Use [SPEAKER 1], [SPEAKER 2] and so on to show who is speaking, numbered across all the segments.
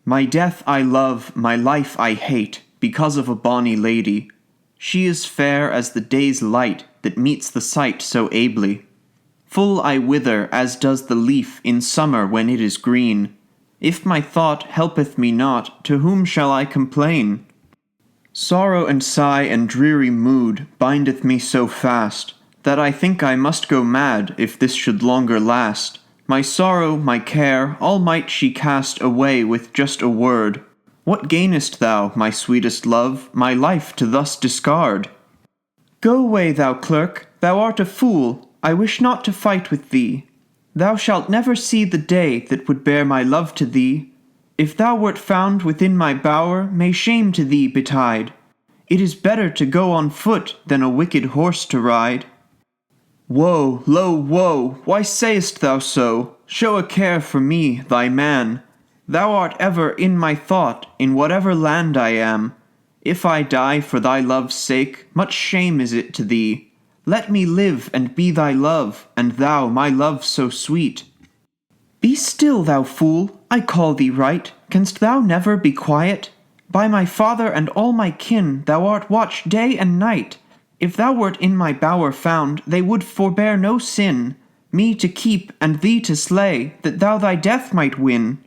[SPEAKER 1] My death I love, my life I hate, because of a bonny lady. She is fair as the day's light that meets the sight so ably. Full I wither as does the leaf in summer when it is green. If my thought helpeth me not, to whom shall I complain? Sorrow and sigh and dreary mood bindeth me so fast, that I think I must go mad if this should longer last. My sorrow, my care, all might she cast away with just a word. What gainest thou, my sweetest love, my life to thus discard? Go away, thou clerk, thou art a fool, I wish not to fight with thee. Thou shalt never see the day that would bear my love to thee. If thou wert found within my bower, may shame to thee betide. It is better to go on foot than a wicked horse to ride. Woe, lo, woe, why sayest thou so? Show a care for me, thy man. Thou art ever in my thought, in whatever land I am. If I die for thy love's sake, much shame is it to thee. Let me live and be thy love, and thou my love so sweet. Be still, thou fool, I call thee right. Canst thou never be quiet? By my father and all my kin thou art watched day and night. If thou wert in my bower found, they would forbear no sin, me to keep and thee to slay, that thou thy death might win.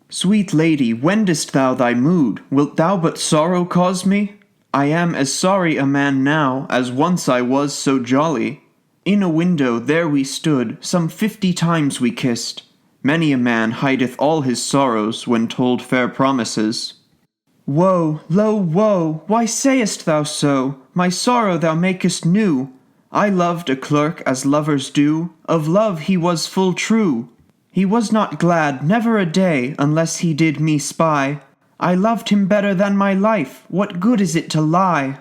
[SPEAKER 1] Sweet lady, wendest thou thy mood? Wilt thou but sorrow cause me? I am as sorry a man now, as once I was so jolly. In a window there we stood, some 50 times we kissed. Many a man hideth all his sorrows when told fair promises. Woe, lo, woe, why sayest thou so? My sorrow thou makest new. I loved a clerk as lovers do, of love he was full true. He was not glad never a day, unless he did me spy. I loved him better than my life, what good is it to lie?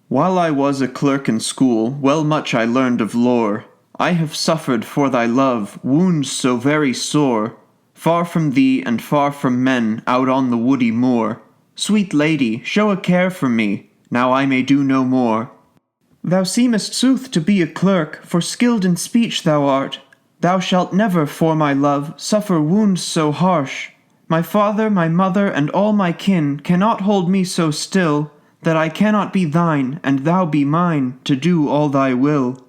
[SPEAKER 1] While I was a clerk in school, well much I learned of lore. I have suffered for thy love, wounds so very sore, far from thee and far from men, out on the woody moor. Sweet lady, show a care for me, now I may do no more. Thou seemest sooth to be a clerk, for skilled in speech thou art. Thou shalt never, for my love, suffer wounds so harsh. My father, my mother, and all my kin cannot hold me so still, that I cannot be thine, and thou be mine, to do all thy will.